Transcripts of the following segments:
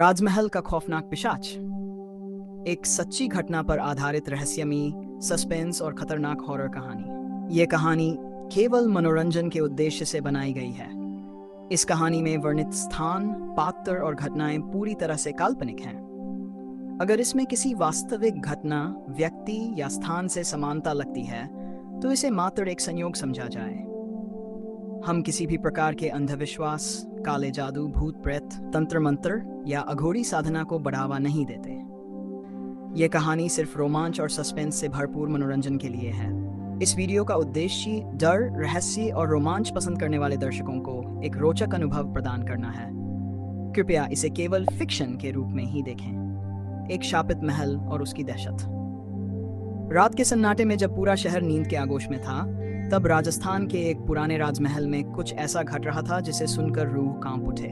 राजमहल का खौफनाक पिशाच। एक सच्ची घटना पर आधारित रहस्यमयी, सस्पेंस और खतरनाक हॉरर कहानी। ये कहानी केवल मनोरंजन के उद्देश्य से बनाई गई है। इस कहानी में वर्णित स्थान, पात्र और घटनाएं पूरी तरह से काल्पनिक हैं। अगर इसमें किसी वास्तविक घटना, व्यक्ति या स्थान से समानता लगती है, तो इसे मात्र एक संयोग समझा जाए। हम किसी भी प्रकार के अंधविश्वास, काले जादू, भूत प्रेत, तंत्र मंत्र या अघोरी साधना को बढ़ावा नहीं देते। ये कहानी सिर्फ रोमांच और सस्पेंस से भरपूर मनोरंजन के लिए है। इस वीडियो का उद्देश्य डर, रहस्य और रोमांच पसंद करने वाले दर्शकों को एक रोचक अनुभव प्रदान करना है। कृपया इसे केवल फिक्शन के रूप में ही देखें। एक शापित महल और उसकी दहशत। रात के सन्नाटे में जब पूरा शहर नींद के आगोश में था, तब राजस्थान के एक पुराने राजमहल में कुछ ऐसा घट रहा था जिसे सुनकर रूह कांप उठे।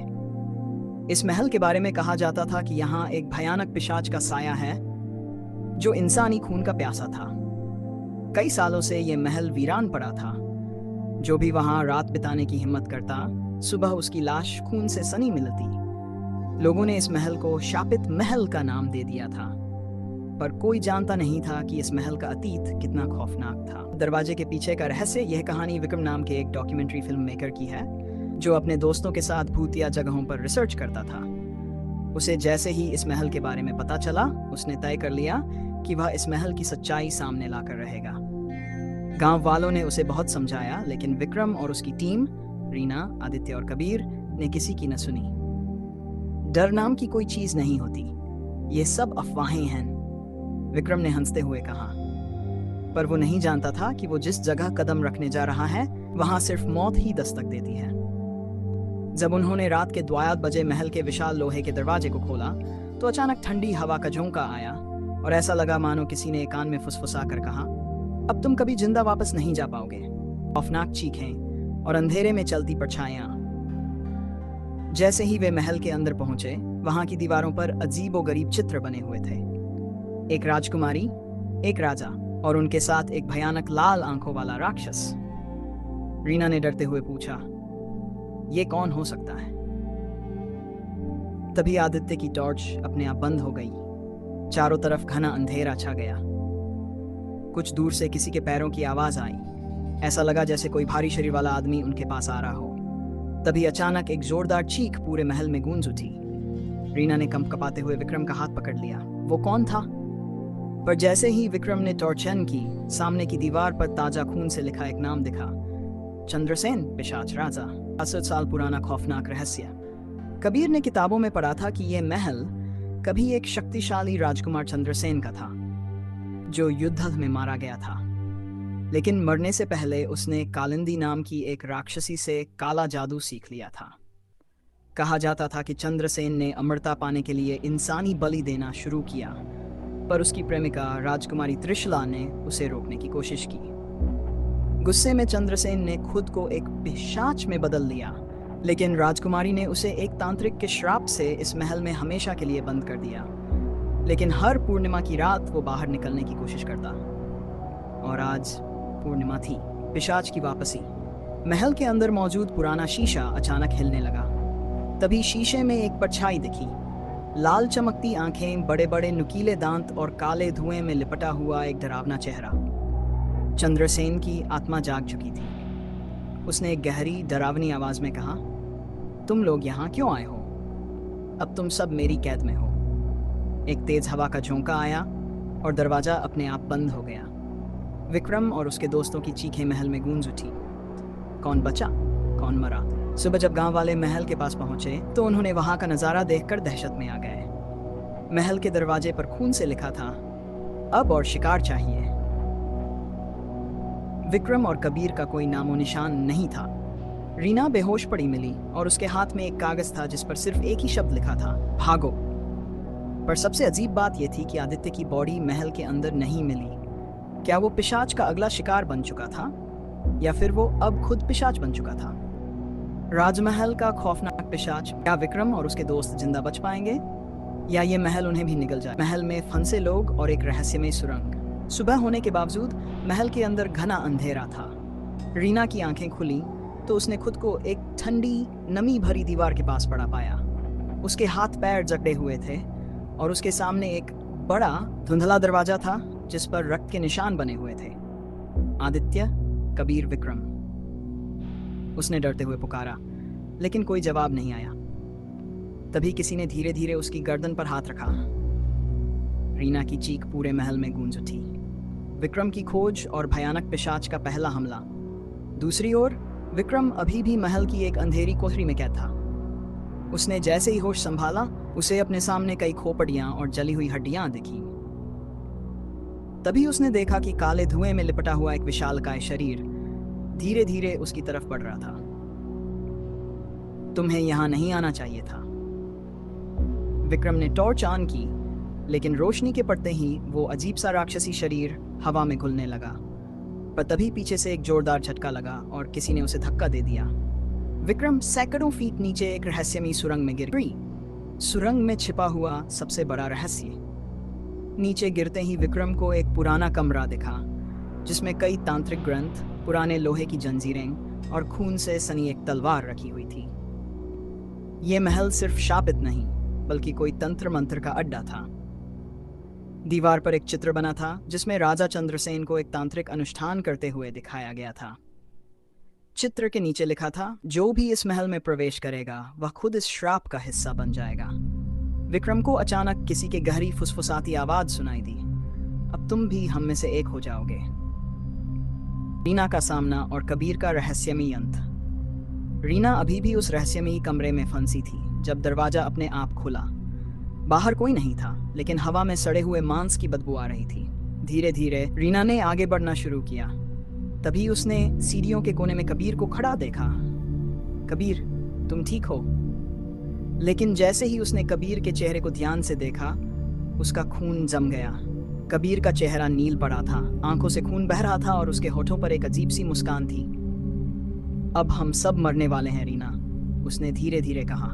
इस महल के बारे में कहा जाता था कि यहाँ एक भयानक पिशाच का साया है जो इंसानी खून का प्यासा था। कई सालों से यह महल वीरान पड़ा था। जो भी वहां रात बिताने की हिम्मत करता, सुबह उसकी लाश खून से सनी मिलती। लोगों ने इस महल को शापित महल का नाम दे दिया था, पर कोई जानता नहीं था कि इस महल का अतीत कितना खौफनाक था। दरवाजे के पीछे का रहस्य। यह कहानी विक्रम नाम के एक डॉक्यूमेंट्री फिल्म मेकर की है, जो अपने दोस्तों के साथ भूतिया जगहों पर रिसर्च करता था। उसे जैसे ही इस महल के बारे में पता चला, उसने तय कर लिया कि वह इस महल की सच्चाई सामने लाकर रहेगा। गांव वालों ने उसे बहुत समझाया, लेकिन विक्रम और उसकी टीम, रीना, आदित्य और कबीर, ने किसी की न सुनी। डर नाम की कोई चीज नहीं होती, ये सब अफवाहें हैं, विक्रम ने हंसते हुए कहा। पर वो नहीं जानता था कि वो जिस जगह कदम रखने जा रहा है, वहां सिर्फ मौत ही दस्तक देती है। जब उन्होंने रात के 2 बजे महल के विशाल लोहे के दरवाजे को खोला, तो अचानक ठंडी हवा का झोंका आया और ऐसा लगा मानो किसी ने कान में फुसफुसा कर कहा, अब तुम कभी जिंदा वापस नहीं जा पाओगे। खौफनाक चीखें और अंधेरे में चलती परछाइयां। जैसे ही वे महल के अंदर पहुंचे, वहां की दीवारों पर अजीबोगरीब चित्र बने हुए थे। एक राजकुमारी, एक राजा और उनके साथ एक भयानक लाल आंखों वाला राक्षस। रीना ने डरते हुए पूछा, ये कौन हो सकता है? तभी आदित्य की टॉर्च अपने आप बंद हो गई। चारों तरफ घना अंधेरा छा गया। कुछ दूर से किसी के पैरों की आवाज आई। ऐसा लगा जैसे कोई भारी शरीर वाला आदमी उनके पास आ रहा हो। तभी अचानक एक जोरदार चीख पूरे महल में गूंज उठी। रीना ने कंपकपाते हुए विक्रम का हाथ पकड़ लिया। वो कौन था? पर जैसे ही विक्रम ने टॉर्च ऑन की, सामने की दीवार पर ताजा खून से लिखा एक नाम दिखा, चंद्रसेन, पिशाच राजा। 60 साल पुराना खौफनाक रहस्य। कबीर ने किताबों में पढ़ा था कि यह महल कभी एक शक्तिशाली राजकुमार चंद्रसेन का था, जो युद्ध में मारा गया था। लेकिन मरने से पहले उसने कालिंदी नाम की एक राक्षसी से काला जादू सीख लिया था। कहा जाता था कि चंद्रसेन ने अमरता पाने के लिए इंसानी बलि देना शुरू किया, पर उसकी प्रेमिका राजकुमारी त्रिशला ने उसे रोकने की कोशिश की। गुस्से में चंद्रसेन ने खुद को एक पिशाच में बदल लिया, लेकिन राजकुमारी ने उसे एक तांत्रिक के श्राप से इस महल में हमेशा के लिए बंद कर दिया। लेकिन हर पूर्णिमा की रात वो बाहर निकलने की कोशिश करता, और आज पूर्णिमा थी। पिशाच की वापसी। महल के अंदर मौजूद पुराना शीशा अचानक हिलने लगा। तभी शीशे में एक परछाई दिखी। लाल चमकती आंखें, बड़े बड़े नुकीले दांत और काले धुएं में लिपटा हुआ एक डरावना चेहरा। चंद्रसेन की आत्मा जाग चुकी थी। उसने एक गहरी, डरावनी आवाज में कहा, तुम लोग यहाँ क्यों आए हो? अब तुम सब मेरी कैद में हो। एक तेज हवा का झोंका आया और दरवाजा अपने आप बंद हो गया। विक्रम और उसके दोस्तों की चीखें महल में गूंज उठी। कौन बचा, कौन मरा? सुबह जब गांव वाले महल के पास पहुंचे, तो उन्होंने वहां का नजारा देखकर दहशत में आ गए। महल के दरवाजे पर खून से लिखा था, अब और शिकार चाहिए। विक्रम और कबीर का कोई नामो निशान नहीं था। रीना बेहोश पड़ी मिली और उसके हाथ में एक कागज था जिस पर सिर्फ एक ही शब्द लिखा था, भागो। पर सबसे अजीब बात यह थी कि आदित्य की बॉडी महल के अंदर नहीं मिली। क्या वो पिशाच का अगला शिकार बन चुका था, या फिर वो अब खुद पिशाच बन चुका था? राजमहल का खौफनाक पिशाच। क्या विक्रम और उसके दोस्त जिंदा बच पाएंगे, या ये महल उन्हें भी निगल जाए? महल में फंसे लोग और एक रहस्यमय सुरंग। सुबह होने के बावजूद महल के अंदर घना अंधेरा था। रीना की आंखें खुली तो उसने खुद को एक ठंडी, नमी भरी दीवार के पास पड़ा पाया। उसके हाथ पैर जकड़े हुए थे और उसके सामने एक बड़ा धुंधला दरवाजा था जिस पर रक्त के निशान बने हुए थे। आदित्य, कबीर, विक्रम, उसने डरते हुए पुकारा, लेकिन कोई जवाब नहीं आया। तभी किसी ने धीरे धीरे उसकी गर्दन पर हाथ रखा। रीना की चीख पूरे महल में गूंज उठी। विक्रम की खोज और भयानक पिशाच का पहला हमला। दूसरी ओर विक्रम अभी भी महल की एक अंधेरी कोठरी में कैद था। उसने जैसे ही होश संभाला, उसे अपने सामने कई खोपड़ियां और जली हुई हड्डियां दिखी। तभी उसने देखा कि काले धुएं में लिपटा हुआ एक विशालकाय शरीर धीरे धीरे उसकी तरफ बढ़ रहा था। तुम्हें यहां नहीं आना चाहिए था। विक्रम ने टॉर्च ऑन की, लेकिन रोशनी के पड़ते ही वो अजीब सा राक्षसी शरीर हवा में घुलने लगा। पर तभी पीछे से एक जोरदार झटका लगा और किसी ने उसे धक्का दे दिया। विक्रम सैकड़ों फीट नीचे एक रहस्यमयी सुरंग में गिर गई। सुरंग में छिपा हुआ सबसे बड़ा रहस्य। नीचे गिरते ही विक्रम को एक पुराना कमरा दिखा, जिसमें कई तांत्रिक ग्रंथ, पुराने लोहे की जंजीरें और खून से सनी एक तलवार रखी हुई थी। ये महल सिर्फ शापित नहीं, बल्कि कोई तंत्र मंत्र का अड्डा था। दीवार पर एक चित्र बना था जिसमें राजा चंद्रसेन को एक तांत्रिक अनुष्ठान करते हुए दिखाया गया था। चित्र के नीचे लिखा था, जो भी इस महल में प्रवेश करेगा वह खुद इस श्राप का हिस्सा बन जाएगा। विक्रम को अचानक किसी के गहरी फुसफुसाती आवाज सुनाई दी, अब तुम भी हम में से एक हो जाओगे। रीना का सामना और कबीर का रहस्यमयी अंत। रीना अभी भी उस रहस्यमयी कमरे में फंसी थी जब दरवाजा अपने आप खुला। बाहर कोई नहीं था, लेकिन हवा में सड़े हुए मांस की बदबू आ रही थी। धीरे धीरे रीना ने आगे बढ़ना शुरू किया। तभी उसने सीढ़ियों के कोने में कबीर को खड़ा देखा। कबीर, तुम ठीक हो? लेकिन जैसे ही उसने कबीर के चेहरे को ध्यान से देखा, उसका खून जम गया। कबीर का चेहरा नील पड़ा था, आंखों से खून बह रहा था और उसके होठों पर एक अजीब सी मुस्कान थी। अब हम सब मरने वाले हैं रीना, उसने धीरे धीरे कहा।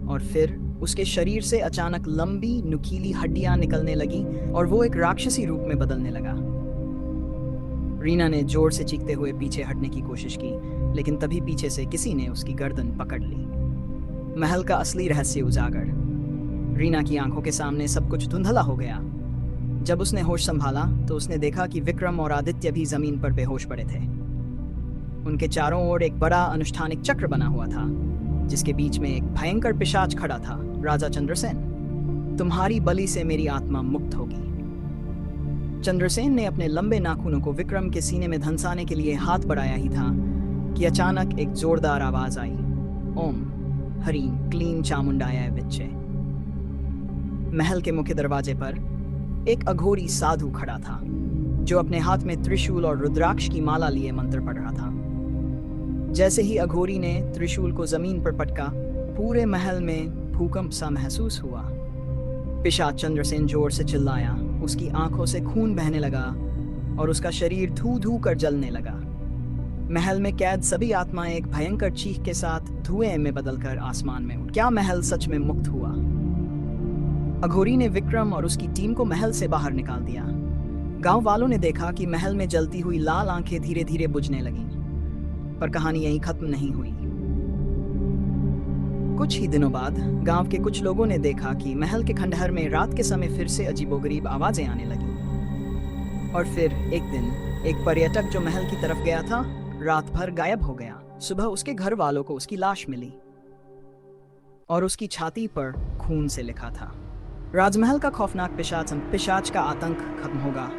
और फिर उसके शरीर से अचानक लंबी नुकीली हड्डियां निकलने लगी और वो एक राक्षसी रूप में बदलने लगा। रीना ने जोर से चीखते हुए पीछे हटने की कोशिश की, लेकिन तभी पीछे से किसी ने उसकी गर्दन पकड़ ली। महल का असली रहस्य उजागर। रीना की आंखों के सामने सब कुछ धुंधला हो गया। जब उसने होश संभाला तो उसने देखा कि विक्रम और आदित्य भी जमीन पर बेहोश पड़े थे। उनके चारों ओर एक बड़ा अनुष्ठानिक चक्र बना हुआ था, जिसके बीच में एक भयंकर पिशाच खड़ा था। राजा चंद्रसेन, तुम्हारी बलि से मेरी आत्मा मुक्त होगी। चंद्रसेन ने अपने लंबे नाखूनों को विक्रम के सीने में धंसाने के लिए हाथ बढ़ाया ही था कि अचानक एक जोरदार आवाज आई, ओम हरीं क्लीं चामुंडाय विच्चे। महल के मुख्य दरवाजे पर एक अघोरी साधु खड़ा था, जो अपने हाथ में त्रिशूल और रुद्राक्ष की माला लिए मंत्र पढ़ रहा था। जैसे ही अघोरी ने त्रिशूल को जमीन पर पटका, पूरे महल में भूकंप सा महसूस हुआ। पिशाच चंद्रसेन जोर से चिल्लाया, उसकी आंखों से खून बहने लगा और उसका शरीर धू धू कर जलने लगा। महल में कैद सभी आत्माएं एक भयंकर चीख के साथ धुएं में बदलकर आसमान में उड़। क्या महल सच में मुक्त हुआ? अघोरी ने विक्रम और उसकी टीम को महल से बाहर निकाल दिया। गांव वालों ने देखा कि महल में जलती हुई लाल आंखें धीरे धीरे बुझने लगीं। पर कहानी यहीं खत्म नहीं हुई। कुछ ही दिनों बाद गांव के कुछ लोगों ने देखा कि महल के खंडहर में रात के समय फिर से अजीबोगरीब आवाजें आने लगीं। और फिर एक दिन एक पर्यटक जो महल की तरफ गया था, रात भर गायब हो गया। सुबह उसके घर वालों को उसकी लाश मिली और उसकी छाती पर खून से लिखा था, राजमहल का खौफनाक पिशाच का आतंक खत्म होगा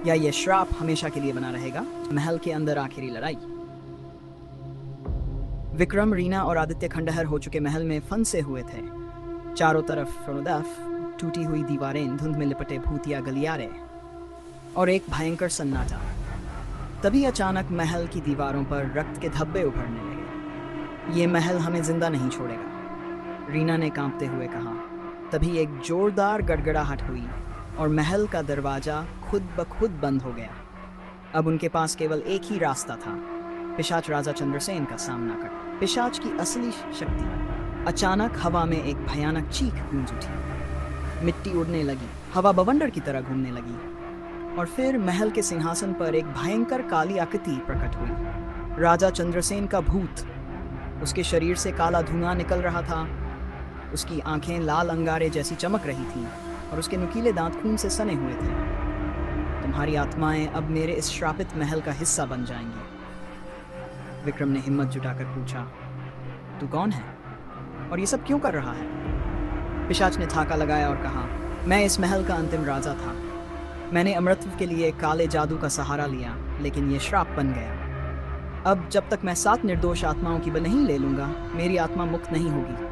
या यह श्राप हमेशा के लिए बना रहेगा। महल के अंदर आखिरी लड़ाई। विक्रम, रीना और आदित्य खंडहर हो चुके महल में फंसे हुए थे। चारों तरफ टूटी हुई दीवारें, धुंध में लिपटे भूतिया गलियारे और एक भयंकर सन्नाटा। तभी अचानक महल की दीवारों पर रक्त के धब्बे उभरने लगे। ये महल हमें जिंदा नहीं छोड़ेगा, रीना ने कांपते हुए कहा। तभी एक जोरदार गड़गड़ाहट हुई और महल का दरवाजा खुद ब खुद बंद हो गया। अब उनके पास केवल एक ही रास्ता था, पिशाच राजा चंद्रसेन का सामना कर। पिशाच की असली शक्ति। अचानक हवा में एक भयानक चीख गूंज उठी। मिट्टी उड़ने लगी, हवा बवंडर की तरह घूमने लगी और फिर महल के सिंहासन पर एक भयंकर काली आकृति प्रकट हुई। राजा चंद्रसेन का भूत। उसके शरीर से काला धुआं निकल रहा था उसकी आंखें लाल अंगारे जैसी चमक रही थीं और उसके नुकीले दांत खून से सने हुए थे। तुम्हारी आत्माएं अब मेरे इस श्रापित महल का हिस्सा बन जाएंगी। विक्रम ने हिम्मत जुटाकर पूछा, तू कौन है और ये सब क्यों कर रहा है? पिशाच ने ठाका लगाया और कहा, मैं इस महल का अंतिम राजा था। मैंने अमृतत्व के लिए काले जादू का सहारा लिया, लेकिन ये श्राप बन गया। अब जब तक मैं 7 निर्दोष आत्माओं की बलि नहीं ले लूंगा, मेरी आत्मा मुक्त नहीं होगी।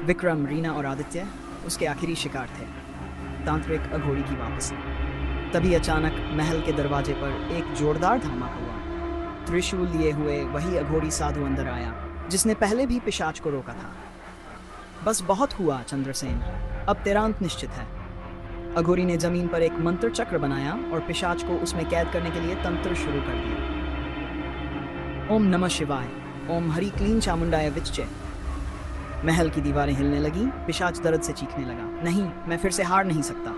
विक्रम, रीना और आदित्य उसके आखिरी शिकार थे, तांत्रिक अघोरी की वापसी। तभी अचानक महल के दरवाजे पर एक जोरदार धमाका हुआ। त्रिशूल लिए हुए वही अघोरी साधु अंदर आया, जिसने पहले भी पिशाच को रोका था। बस बहुत हुआ चंद्रसेन, अब तेरा अंत निश्चित है। अघोरी ने जमीन पर एक मंत्र चक्र बनाया और पिशाच को उसमें कैद करने के लिए तंत्र शुरू कर दिया। ओम नमः शिवाय, ओम हरि क्लीं चामुंडाय विच्चे। महल की दीवारें हिलने लगी। पिशाच दर्द से चीखने लगा, नहीं, मैं फिर से हार नहीं सकता।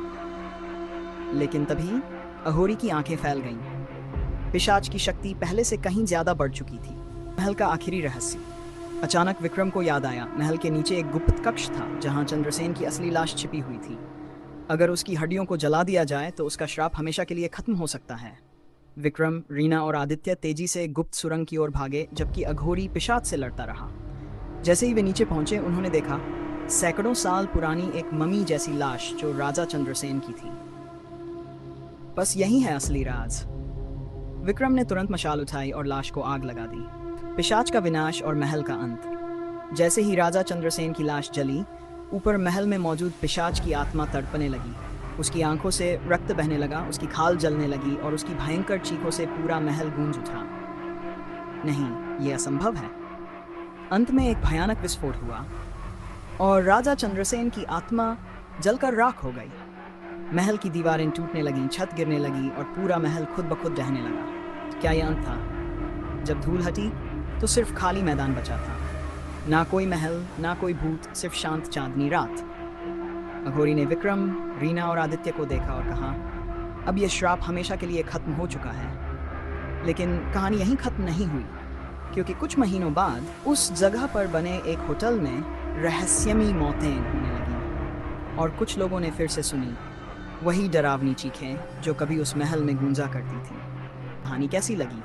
लेकिन तभी अघोरी की आंखें फैल गईं। पिशाच की शक्ति पहले से कहीं ज्यादा बढ़ चुकी थी। महल का आखिरी रहस्य। अचानक विक्रम को याद आया, महल के नीचे एक गुप्त कक्ष था जहां चंद्रसेन की असली लाश छिपी हुई थी। अगर उसकी हड्डियों को जला दिया जाए तो उसका श्राप हमेशा के लिए खत्म हो सकता है। विक्रम, रीना और आदित्य तेजी से गुप्त सुरंग की ओर भागे, जबकि अघोरी पिशाच से लड़ता रहा। जैसे ही वे नीचे पहुंचे, उन्होंने देखा सैकड़ों साल पुरानी एक ममी जैसी लाश जो राजा चंद्रसेन की थी। बस यही है असली राज। विक्रम ने तुरंत मशाल उठाई और लाश को आग लगा दी। पिशाच का विनाश और महल का अंत। जैसे ही राजा चंद्रसेन की लाश जली, ऊपर महल में मौजूद पिशाच की आत्मा तड़पने लगी। उसकी आंखों से रक्त बहने लगा, उसकी खाल जलने लगी और उसकी भयंकर चीखों से पूरा महल गूंज उठा। नहीं, यह असंभव है। अंत में एक भयानक विस्फोट हुआ और राजा चंद्रसेन की आत्मा जलकर राख हो गई। महल की दीवारें टूटने लगीं, छत गिरने लगी और पूरा महल खुद ब खुद ढहने लगा। क्या यह अंत था? जब धूल हटी तो सिर्फ खाली मैदान बचा था। ना कोई महल, ना कोई भूत, सिर्फ शांत चांदनी रात। अघोरी ने विक्रम, रीना और आदित्य को देखा और कहा, अब यह श्राप हमेशा के लिए खत्म हो चुका है। लेकिन कहानी यहीं खत्म नहीं हुई, क्योंकि कुछ महीनों बाद उस जगह पर बने एक होटल में रहस्यमयी मौतें होने लगीं और कुछ लोगों ने फिर से सुनी वही डरावनी चीखें जो कभी उस महल में गूंजा करती थी। कहानी कैसी लगी?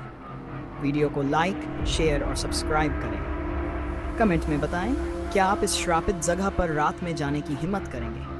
वीडियो को लाइक, शेयर और सब्सक्राइब करें। कमेंट में बताएं, क्या आप इस श्रापित जगह पर रात में जाने की हिम्मत करेंगे?